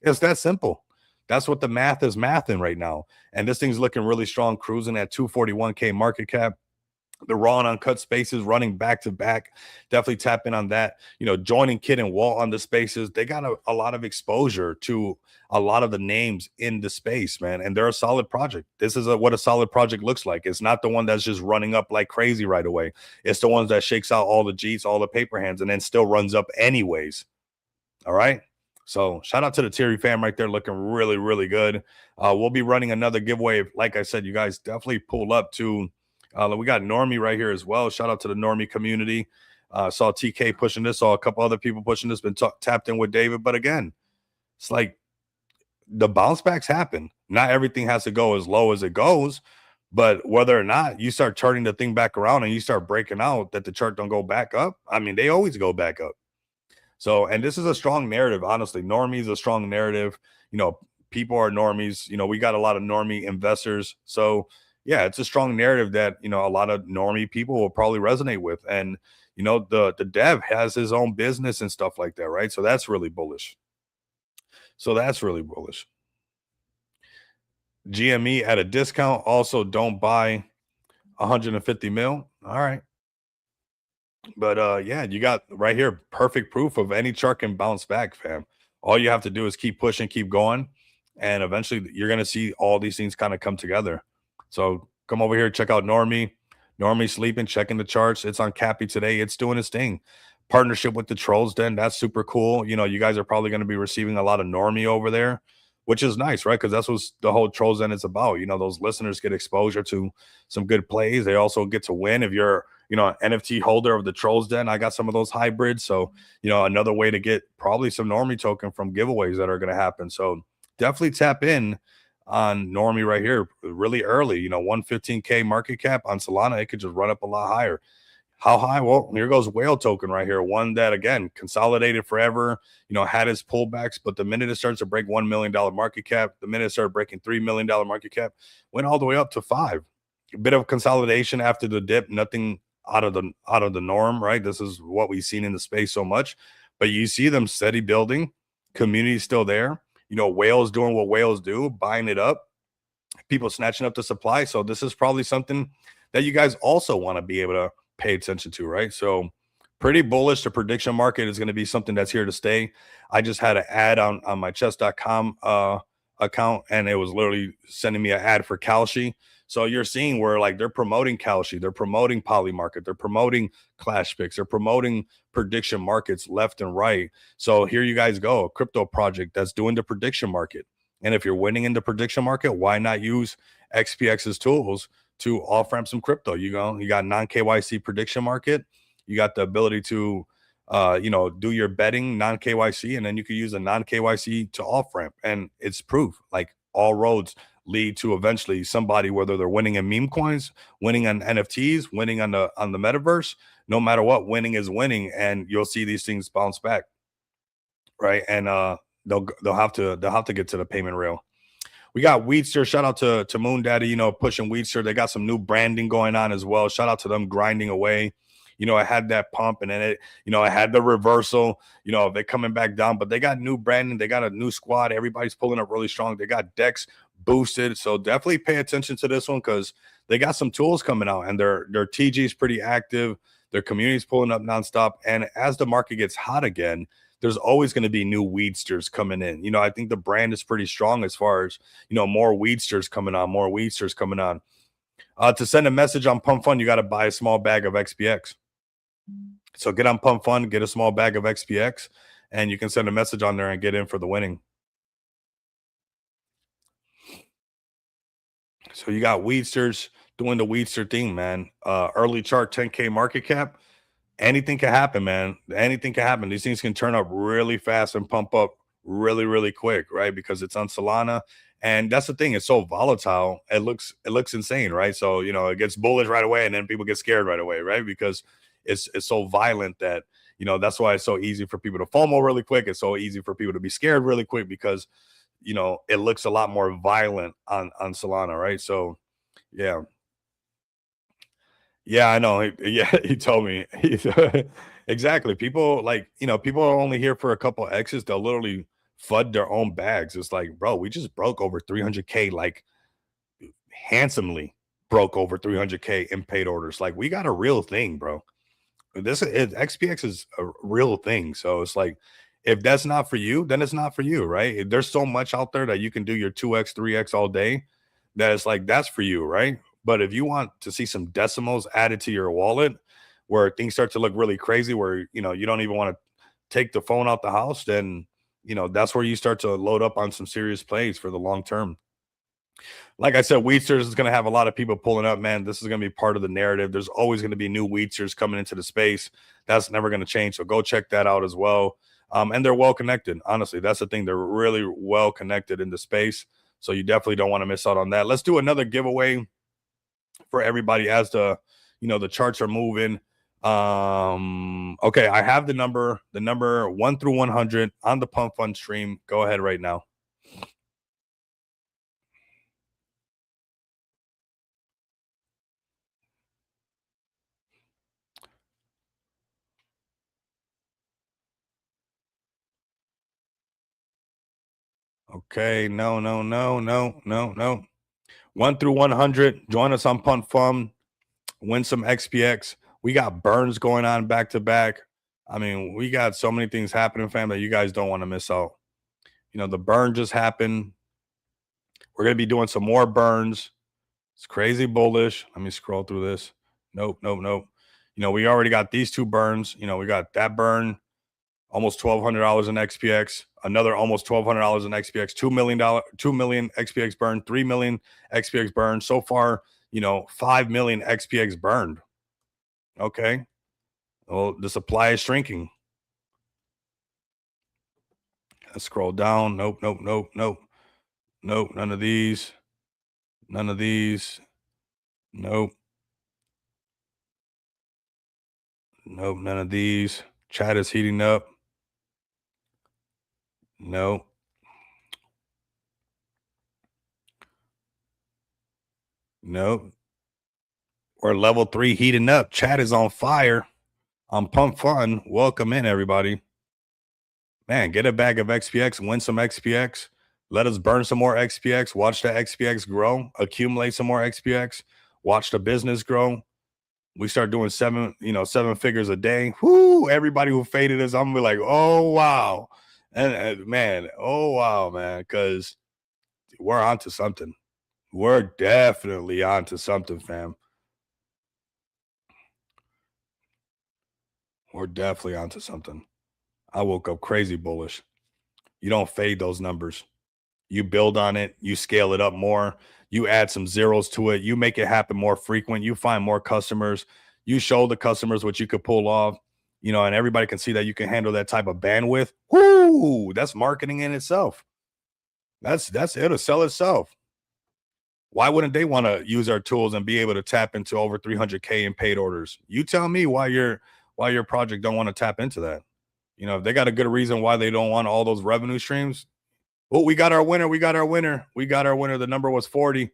It's that simple. That's what the math is mathing right now. And this thing's looking really strong, cruising at 241K market cap. The raw and uncut spaces running back to back. Definitely tap in on that. Joining Kid and Walt on the spaces. They got a lot of exposure to a lot of the names in the space, man. And they're a solid project. This is what a solid project looks like. It's not the one that's just running up like crazy right away. It's the ones that shakes out all the G's, all the paper hands, and then still runs up anyways. All right. So shout out to the Thierry fam right there, looking really, really good. We'll be running another giveaway. Like I said, you guys definitely pull up to. We got Normie right here as well. Shout out to the Normie community. Saw TK pushing this, saw a couple other people pushing this, been tapped in with David. But again, it's like the bounce backs happen. Not everything has to go as low as it goes, but whether or not you start turning the thing back around and you start breaking out, that the chart don't go back up. I mean, they always go back up. So, and this is a strong narrative, honestly. Normie is a strong narrative. People are normies. We got a lot of normie investors. So, yeah, it's a strong narrative that, a lot of normie people will probably resonate with. And, the dev has his own business and stuff like that, right? So that's really bullish. GME at a discount. Also, don't buy 150 mil. All right. But yeah, you got right here perfect proof of any chart can bounce back, fam. All you have to do is keep pushing, keep going, and eventually you're gonna see all these things kind of come together. So come over here, check out Normie. Normie sleeping, checking the charts. It's on Cappy today. It's doing its thing. Partnership with the Trolls Den. That's super cool. You guys are probably going to be receiving a lot of Normie over there, which is nice, right? Because that's what the whole Trolls Den is about. Those listeners get exposure to some good plays. They also get to win. If you're, an NFT holder of the Trolls Den, I got some of those hybrids. So, another way to get probably some Normie token from giveaways that are going to happen. So definitely tap in on Normie right here really early. 115K market cap on Solana. It could just run up a lot higher. How high? Well, here goes Whale token right here. One that, again, consolidated forever, had its pullbacks. But the minute it starts to break $1 million market cap, the minute it started breaking $3 million market cap, went all the way up to 5. A bit of consolidation after the dip. Nothing out of the norm, right? This is what we've seen in the space so much. but you see them steady building, community still there, whales doing what whales do, buying it up, people snatching up the supply. So this is probably something that you guys also want to be able to pay attention to, right? So pretty bullish. The prediction market is going to be something that's here to stay. I just had an ad on my chess.com account, and it was literally sending me an ad for Kalshi. So you're seeing where like they're promoting Kalshi, they're promoting Polymarket, they're promoting Clash Picks, they're promoting prediction markets left and right. So here you guys go, a crypto project that's doing the prediction market. And if you're winning in the prediction market, why not use XPX's tools to off ramp some crypto? You got non KYC prediction market. You got the ability to, do your betting non KYC, and then you could use a non KYC to off ramp. And it's proof like all roads lead to eventually somebody, whether they're winning in meme coins, winning on NFTs, winning on the metaverse. No matter what, winning is winning, and you'll see these things bounce back, right? And they'll have to get to the payment rail. We got Weedster. Shout out to Moon Daddy, pushing Weedster. They got some new branding going on as well. Shout out to them grinding away. I had that pump, and then it, I had the reversal. They're coming back down, but they got new branding. They got a new squad. Everybody's pulling up really strong. They got decks boosted. So definitely pay attention to this one because they got some tools coming out, and their TG is pretty active. Their community's pulling up nonstop. And as the market gets hot again, there's always going to be new Weedsters coming in. I think the brand is pretty strong as far as, more Weedsters coming on, more Weedsters coming on. To send a message on Pump Fund, you got to buy a small bag of XPX. So get on Pump Fund, get a small bag of XPX, and you can send a message on there and get in for the winning. So you got Weedsters doing the Weedster thing, man. Early chart 10K market cap. Anything can happen, man. Anything can happen. These things can turn up really fast and pump up really, really quick, right? Because it's on Solana. And that's the thing. It's so volatile. It looks insane, right? So, it gets bullish right away, and then people get scared right away, right? Because it's so violent that, that's why it's so easy for people to FOMO really quick. It's so easy for people to be scared really quick because, it looks a lot more violent on Solana, right? So, yeah. Yeah, I know. He told me. Exactly. People people are only here for a couple X's. They'll literally FUD their own bags. It's like, bro, we just broke over 300K, like handsomely broke over 300K in paid orders. Like we got a real thing, bro. XPX is a real thing. So it's like, if that's not for you, then it's not for you, right? There's so much out there that you can do your 2X, 3X all day that it's like, that's for you, right? But if you want to see some decimals added to your wallet where things start to look really crazy, where, you don't even want to take the phone out the house, then, that's where you start to load up on some serious plays for the long term. Like I said, Weedsters is going to have a lot of people pulling up, man. This is going to be part of the narrative. There's always going to be new Weedsters coming into the space. That's never going to change. So go check that out as well. And they're well connected. Honestly, that's the thing. They're really well connected in the space. So you definitely don't want to miss out on that. Let's do another giveaway for everybody as the charts are moving. Okay, I have the number 1 through 100 on the Pump Fund stream. Go ahead right now. Okay, no. 1 through 100. Join us on Pump Fund. Win some XPX. We got burns going on back to back. I mean, we got so many things happening, fam, that you guys don't want to miss out. The burn just happened. We're going to be doing some more burns. It's crazy bullish. Let me scroll through this. Nope. We already got these two burns. We got that burn, almost $1,200 in XPX, another almost $1,200 in XPX, $2 million XPX burn, 3 million XPX burn. So far, 5 million XPX burned. Okay. Well, the supply is shrinking. Let's scroll down. Nope. None of these. Nope. None of these. Chat is heating up. Nope. We're level 3 heating up. Chat is on fire on Pump Fund. Welcome in, everybody. man, get a bag of XPX, win some XPX. Let us burn some more XPX, watch the XPX grow, accumulate some more XPX, watch the business grow. We start doing 7 figures a day. Whoo, everybody who faded us, I'm gonna be like, oh wow. And man, oh wow, man, because we're onto something. We're definitely onto something, fam. We're definitely onto something. I woke up crazy bullish. You don't fade those numbers. You build on it, you scale it up more, you add some zeros to it, you make it happen more frequent, you find more customers, you show the customers what you could pull off, and everybody can see that you can handle that type of bandwidth. Whoo, that's marketing in itself. That's it'll sell itself. Why wouldn't they want to use our tools and be able to tap into over 300K in paid orders? You tell me why your project don't want to tap into that. If they got a good reason why they don't want all those revenue streams. Oh, we got our winner. We got our winner. We got our winner. The number was 40.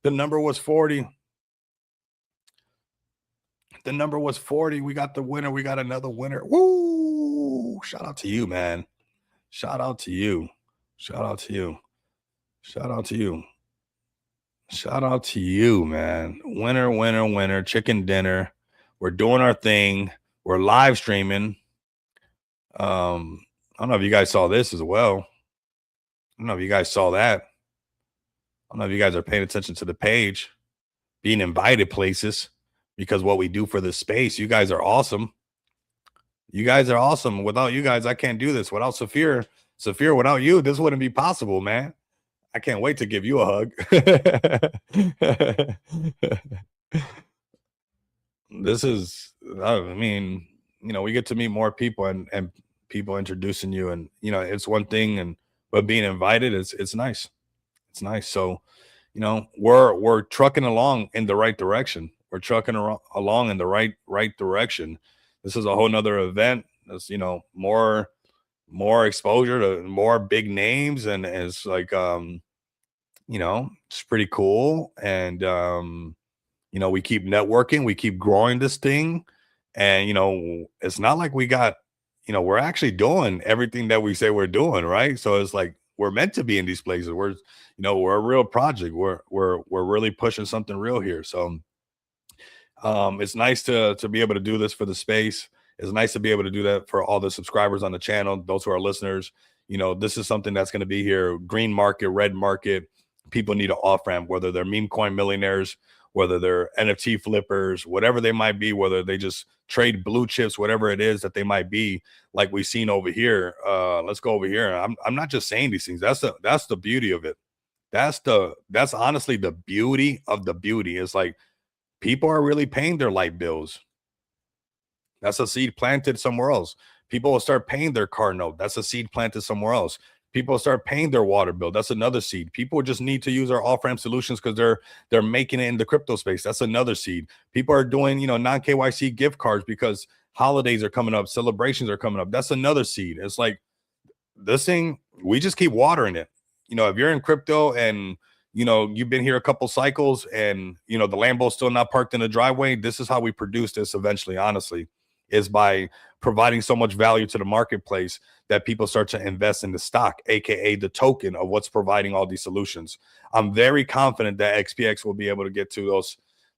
The number was 40. The number was 40. We got the winner. We got another winner. Woo! Shout out to you, man. Shout out to you. Shout out to you. Shout out to you. Shout out to you, man. Winner, winner, winner. Chicken dinner. We're doing our thing. We're live streaming. I don't know if you guys saw this as well. I don't know if you guys saw that. I don't know if you guys are paying attention to the page, being invited places, because what we do for this space. You guys are awesome. You guys are awesome. Without you guys, I can't do this. Without Saphir, without you, this wouldn't be possible, man. I can't wait to give you a hug. This is, I mean, we get to meet more people and people introducing you, and it's one thing, but being invited it's nice. It's nice. So we're trucking along in the right direction. We're trucking along in the right direction. This is a whole nother event. That's more exposure to more big names, and it's like it's pretty cool. And we keep networking, we keep growing this thing, and it's not like we got we're actually doing everything that we say we're doing, right? So it's like we're meant to be in these places. We're a real project. We're really pushing something real here. So it's nice to be able to do this for the space. It's nice to be able to do that for all the subscribers on the channel, those who are listeners. This is something that's going to be here. Green market, red market. People need an off ramp, whether they're meme coin millionaires, whether they're NFT flippers, whatever they might be, whether they just trade blue chips, whatever it is that they might be, like we've seen over here. Let's go over here. I'm not just saying these things. That's the beauty of it. That's honestly the beauty of the beauty. It's like people are really paying their light bills. That's a seed planted somewhere else. People will start paying their car note. That's a seed planted somewhere else. People start paying their water bill. That's another seed. People just need to use our off-ramp solutions because they're making it in the crypto space. That's another seed. People are doing non-KYC gift cards because holidays are coming up, celebrations are coming up. That's another seed. It's like this thing, we just keep watering it. If you're in crypto and you've been here a couple cycles and the Lambo's still not parked in the driveway, this is how we produce this eventually, honestly, is by providing so much value to the marketplace that people start to invest in the stock, aka the token of what's providing all these solutions. I'm very confident that XPX will be able to get to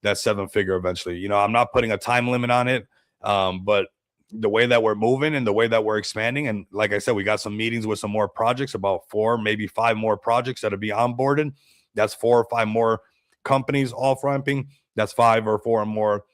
that 7-figure eventually. I'm not putting a time limit on it, but the way that we're moving and the way that we're expanding, and like I said, we got some meetings with some more projects, about 4, maybe 5 more projects that'll be onboarded. That's 4 or 5 more companies off ramping. That's 5 or 4 more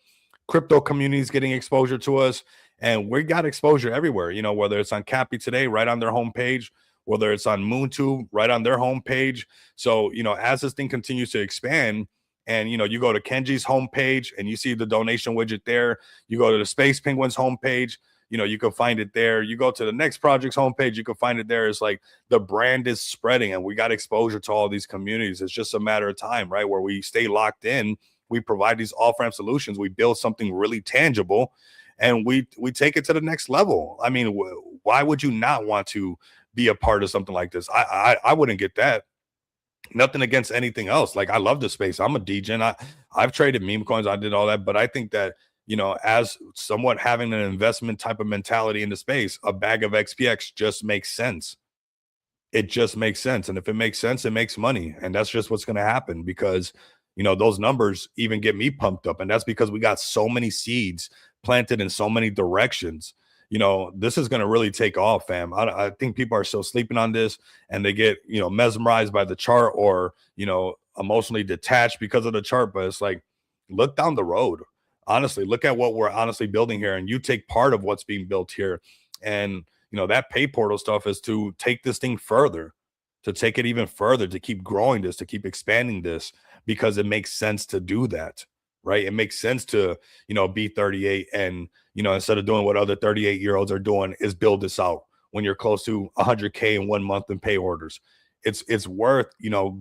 crypto communities getting exposure to us. And we got exposure everywhere, whether it's on Cappy Today, right on their homepage, whether it's on MoonTube, right on their homepage. So, as this thing continues to expand, and you go to Kenji's homepage and you see the donation widget there. You go to the Space Penguins homepage, you can find it there. You go to the next project's homepage, you can find it there. It's like the brand is spreading and we got exposure to all these communities. It's just a matter of time, right? Where we stay locked in. We provide these off-ramp solutions. We build something really tangible and we take it to the next level. I mean, why would you not want to be a part of something like this? I wouldn't get that. Nothing against anything else. Like, I love the space. I'm a DJ. I've traded meme coins. I did all that. But I think that as somewhat having an investment type of mentality in the space, a bag of XPX just makes sense. It just makes sense. And if it makes sense, it makes money. And that's just what's going to happen because, those numbers even get me pumped up. And that's because we got so many seeds planted in so many directions. This is going to really take off, fam. I think people are still sleeping on this and they get, mesmerized by the chart or, emotionally detached because of the chart. But it's like, look down the road. Honestly, look at what we're honestly building here. And you take part of what's being built here. And, that pay portal stuff is to take this thing further, to take it even further, to keep growing this, to keep expanding this, because it makes sense to do that, right? It makes sense to, be 38 and, instead of doing what other 38-year-olds are doing is build this out when you're close to 100K in 1 month in pay orders. It's worth,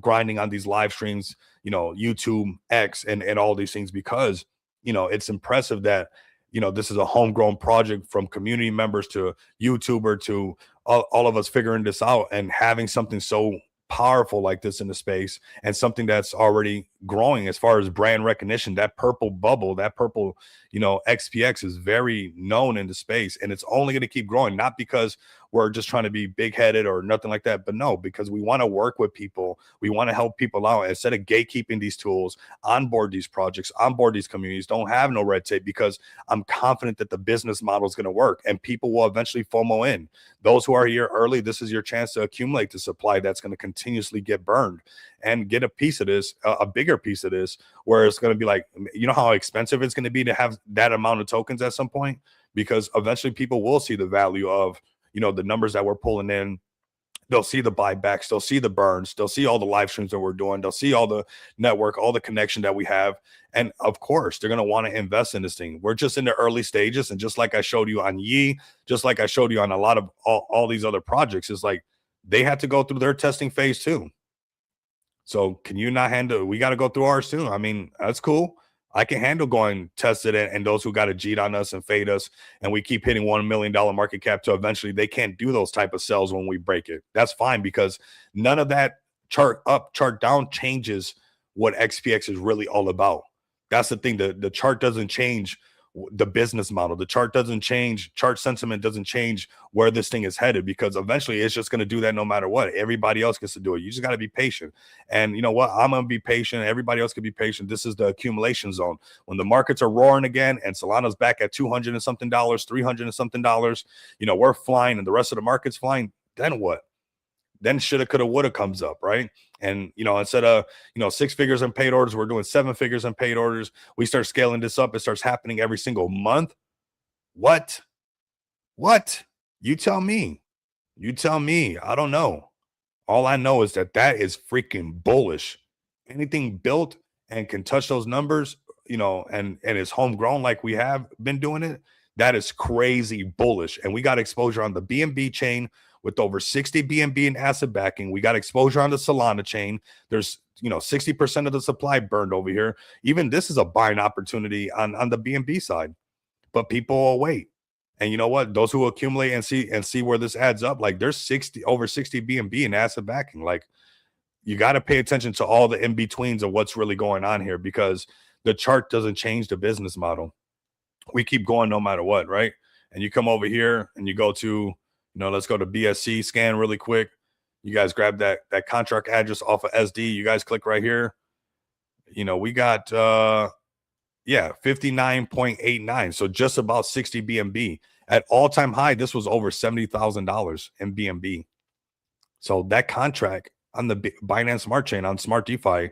grinding on these live streams, YouTube, X, and all these things because, it's impressive that, this is a homegrown project from community members to YouTuber to all of us figuring this out and having something so powerful like this in the space and something that's already growing as far as brand recognition. That purple bubble, that purple, XPX is very known in the space and it's only going to keep growing, not because we're just trying to be big headed or nothing like that, but no, because we want to work with people. We want to help people out instead of gatekeeping these tools, onboard these projects, onboard these communities, don't have no red tape because I'm confident that the business model is going to work and people will eventually FOMO in. Those who are here early, this is your chance to accumulate the supply that's going to continuously get burned and get a piece of this, a bigger piece of this, where it's going to be like, how expensive it's going to be to have that amount of tokens at some point, because eventually people will see the value of, the numbers that we're pulling in. They'll see the buybacks, they'll see the burns, they'll see all the live streams that we're doing, they'll see all the network, all the connection that we have. And of course, they're going to want to invest in this thing. We're just in the early stages. And just like I showed you on Yi, just like I showed you on a lot of all these other projects, is like they had to go through their testing phase too. So can you not handle? We got to go through ours too. I mean, that's cool. I can handle going tested and those who got to cheat on us and fade us, and we keep hitting $1 million market cap to eventually they can't do those type of sells when we break it. That's fine because none of that chart up, chart down changes what XPX is really all about. That's the thing. The chart doesn't change the business model. The chart doesn't change. Chart sentiment doesn't change where this thing is headed because eventually it's just going to do that no matter what. Everybody else gets to do it. You just got to be patient. And you know what? I'm going to be patient. Everybody else can be patient. This is the accumulation zone. When the markets are roaring again and Solana's back at $200 and something, $300 and something, we're flying and the rest of the market's flying. Then what? Then shoulda, coulda, woulda comes up, right? And, instead of, 6 figures in paid orders, we're doing 7 figures in paid orders. We start scaling this up. It starts happening every single month. What? You tell me. I don't know. All I know is that is freaking bullish. Anything built and can touch those numbers, and is homegrown like we have been doing it, that is crazy bullish. And we got exposure on the BNB chain with over 60 BNB in asset backing. We got exposure on the Solana chain. There's 60% of the supply burned over here. Even this is a buying opportunity on the BNB side, but people will wait. And you know what? Those who accumulate and see where this adds up, like there's over 60 BNB in asset backing. Like you got to pay attention to all the in-betweens of what's really going on here because the chart doesn't change the business model. We keep going no matter what, right? And you come over here and you go to, let's go to BSC scan really quick. You guys grab that contract address off of SD. You guys click right here. We got 59.89. So just about 60 BNB. At all-time high, this was over $70,000 in BNB. So that contract on the Binance Smart Chain on Smart DeFi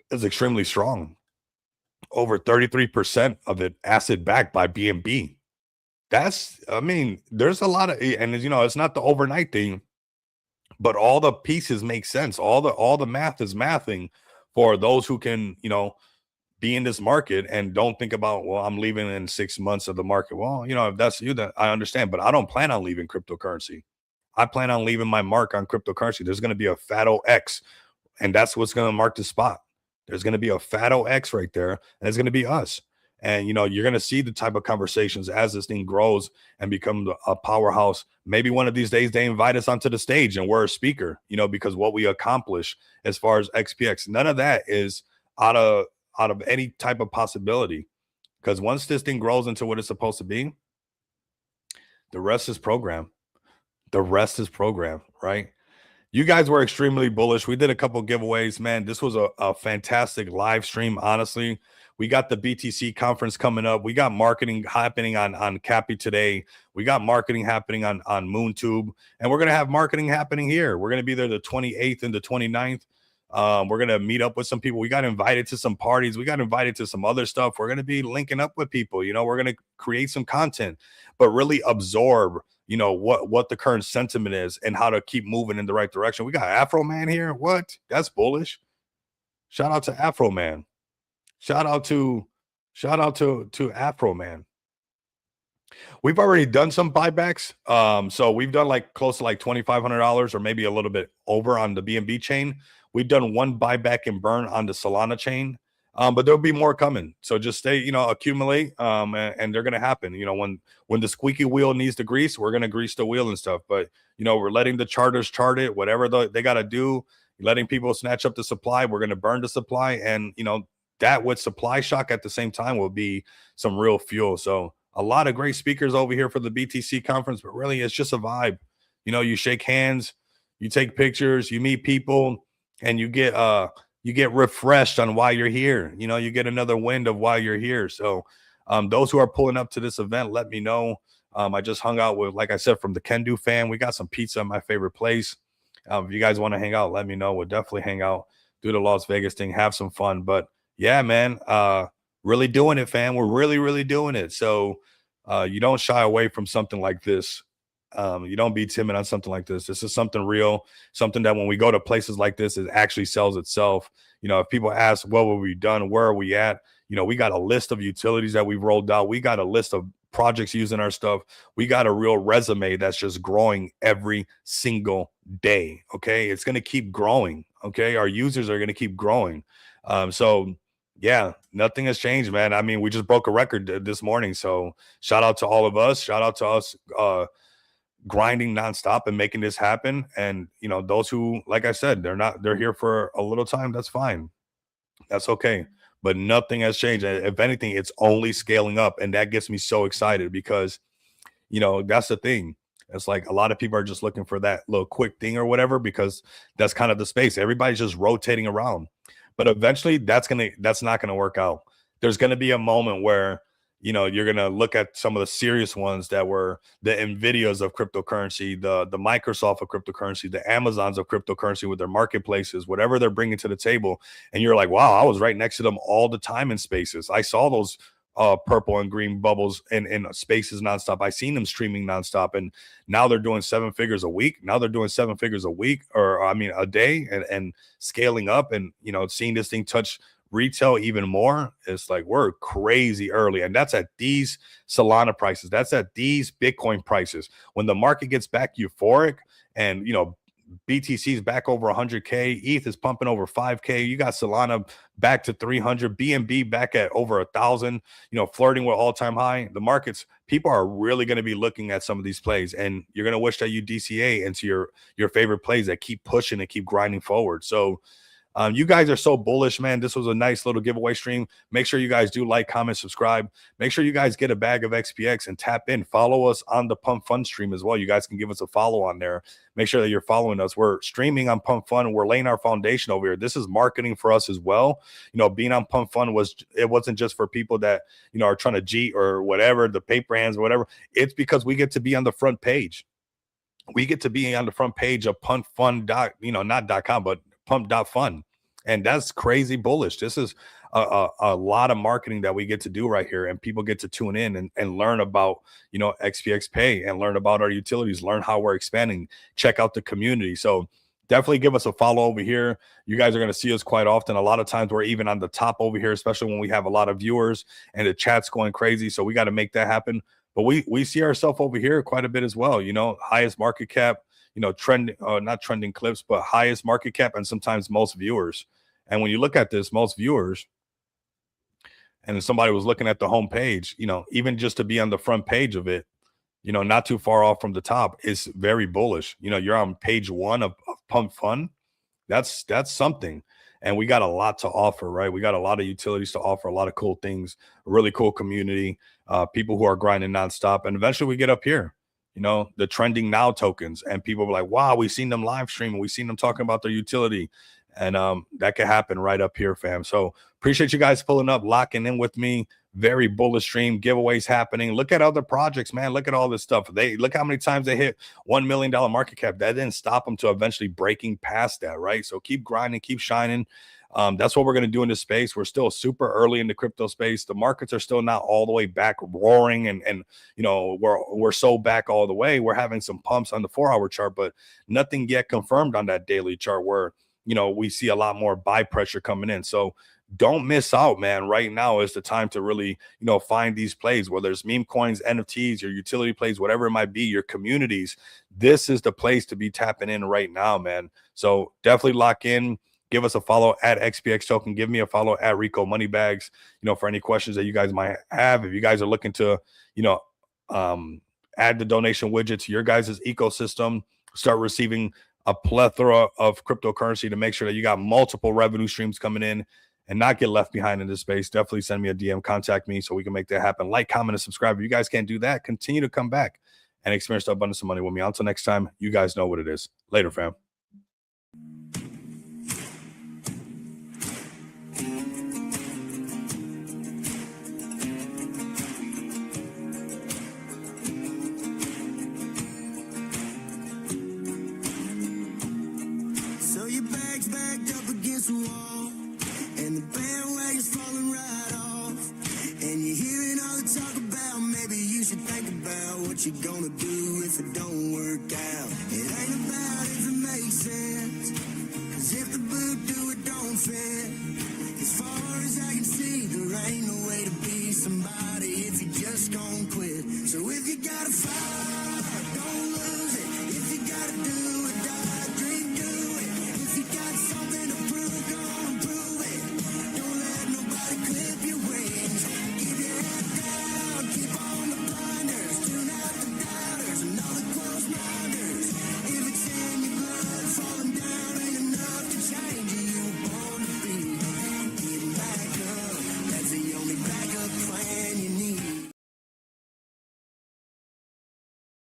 is extremely strong. Over 33% of it asset backed by BNB. There's a lot of, and it's not the overnight thing, but all the pieces make sense. All the math is mathing for those who can, be in this market and don't think about, well, I'm leaving in 6 months of the market. Well, if that's you, then I understand, but I don't plan on leaving cryptocurrency. I plan on leaving my mark on cryptocurrency. There's going to be a fat X, and that's what's going to mark the spot. There's going to be a fat X right there, and it's going to be us. And, you're going to see the type of conversations as this thing grows and becomes a powerhouse. Maybe one of these days they invite us onto the stage and we're a speaker, because what we accomplish as far as XPX, none of that is out of any type of possibility. because once this thing grows into what it's supposed to be, the rest is program. The rest is program, right? You guys were extremely bullish. We did a couple giveaways, man. This was a fantastic live stream, honestly. We got the BTC conference coming up. We got marketing happening on Cappy today. We got marketing happening on MoonTube. And we're going to have marketing happening here. We're going to be there the 28th and the 29th. We're going to meet up with some people. We got invited to some parties. We got invited to some other stuff. We're going to be linking up with people. You know, we're going to create some content, but really absorb, you know, what the current sentiment is and how to keep moving in the right direction. We got Afro Man here. What? That's bullish. Shout out to Afro Man. Shout out to Afro Man. We've already done some buybacks. So we've done like close to like $2,500 or maybe a little bit over on the BNB chain. We've done one buyback and burn on the Solana chain. But there'll be more coming. So just stay, you know, accumulate, and they're gonna happen. You know, when the squeaky wheel needs to grease, we're gonna grease the wheel and stuff. But you know, we're letting the charters chart it, whatever they gotta do, letting people snatch up the supply. We're gonna burn the supply, and you know, that with supply shock at the same time will be some real fuel. So a lot of great speakers over here for the BTC conference, but really it's just a vibe. You know, you shake hands, you take pictures, you meet people, and you get refreshed on why you're here. You know, you get another wind of why you're here. So those who are pulling up to this event, let me know. I just hung out with, like I said, from the Kendu fan. We got some pizza at my favorite place. If you guys want to hang out, let me know. We'll definitely hang out, do the Las Vegas thing, have some fun. But yeah, man, really doing it, fam. We're really, really doing it. So you don't shy away from something like this. You don't be timid on something like this. This is something real, something that when we go to places like this, it actually sells itself. You know, if people ask, what have we done? Where are we at? You know, we got a list of utilities that we've rolled out. We got a list of projects using our stuff. We got a real resume that's just growing every single day. Okay. It's going to keep growing. Okay. Our users are going to keep growing. So yeah, nothing has changed, man. I mean, we just broke a record this morning. So shout out to all of us. Shout out to us, grinding nonstop and making this happen. And you know, those who, like I said, they're here for a little time, that's fine, that's okay, but nothing has changed. If anything, it's only scaling up, and that gets me so excited because you know, that's the thing. It's like a lot of people are just looking for that little quick thing or whatever, because that's kind of the space. Everybody's just rotating around, but eventually that's not gonna work out. There's gonna be a moment where, you know, you're going to look at some of the serious ones that were the NVIDIAs of cryptocurrency, the Microsoft of cryptocurrency, the Amazons of cryptocurrency with their marketplaces, whatever they're bringing to the table. And you're like, wow, I was right next to them all the time in spaces. I saw those purple and green bubbles in spaces nonstop. I seen them streaming nonstop. And now they're doing 7 figures a week. Now they're doing 7 figures a week, or I mean, a day, and scaling up, and, you know, seeing this thing touch retail even more. It's like we're crazy early, and that's at these Solana prices, that's at these Bitcoin prices. When the market gets back euphoric, and you know, BTC's back over 100K, ETH is pumping over 5K, you got Solana back to 300, BNB back at over 1,000, you know, flirting with all-time high. The markets, people are really going to be looking at some of these plays, and you're going to wish that you DCA into your favorite plays that keep pushing and keep grinding forward. So you guys are so bullish, man. This was a nice little giveaway stream. Make sure you guys do like, comment, subscribe. Make sure you guys get a bag of XPX and tap in. Follow us on the Pump Fun stream as well. You guys can give us a follow on there. Make sure that you're following us. We're streaming on Pump Fun. We're laying our foundation over here. This is marketing for us as well. You know, being on Pump Fun wasn't just for people that, you know, are trying to cheat or whatever, the paper hands or whatever. It's because we get to be on the front page. We get to be on the front page of pumpfun. Not .com, but pump.fun. And that's crazy bullish. This is a lot of marketing that we get to do right here, and people get to tune in and learn about, you know, XPX Pay, and learn about our utilities, learn how we're expanding, check out the community. So definitely give us a follow over here. You guys are going to see us quite often. A lot of times we're even on the top over here, especially when we have a lot of viewers and the chat's going crazy. So we got to make that happen. But we see ourselves over here quite a bit as well. You know, highest market cap, you know, not trending clips, but highest market cap, and sometimes most viewers. And when you look at this, most viewers, and somebody was looking at the home page, you know, even just to be on the front page of it, you know, not too far off from the top, is very bullish. You know, you're on page 1 of Pump Fun. That's something. And we got a lot to offer, right? We got a lot of utilities to offer, a lot of cool things, a really cool community, people who are grinding nonstop. And eventually we get up here, you know, the trending now tokens, and people were like, wow, we seen them live streaming, we seen them talking about their utility. And that could happen right up here, fam. So appreciate you guys pulling up, locking in with me. Very bullish stream, giveaways happening. Look at other projects, man. Look at all this stuff. They look how many times they hit $1 million market cap. That didn't stop them to eventually breaking past that, right? So keep grinding, keep shining. That's what we're going to do in this space. We're still super early in the crypto space. The markets are still not all the way back roaring, and you know, we're so back all the way. We're having some pumps on the 4-hour chart, but nothing yet confirmed on that daily chart where, you know, we see a lot more buy pressure coming in. So don't miss out, man. Right now is the time to really, you know, find these plays, whether it's meme coins, NFTs, your utility plays, whatever it might be, your communities. This is the place to be tapping in right now, man. So definitely lock in. Give us a follow at XPX Token. Give me a follow at Rico Moneybags, you know, for any questions that you guys might have. If you guys are looking to, you know, add the donation widget to your guys' ecosystem, start receiving a plethora of cryptocurrency to make sure that you got multiple revenue streams coming in and not get left behind in this space, definitely send me a DM, contact me so we can make that happen. Like, comment, and subscribe. If you guys can't do that, continue to come back and experience the abundance of money with me. Until next time, you guys know what it is. Later, fam. So your bag's backed up against the wall, and the bandwagon's falling right off. And you're hearing all the talk about maybe you should think about what you're gonna do if it don't work out. It ain't about if it makes sense, cause if the boot do it don't fit. As far as I can see, there ain't no way to be somebody if you just gon' quit. So if you gotta fight, don't lose it. If you gotta do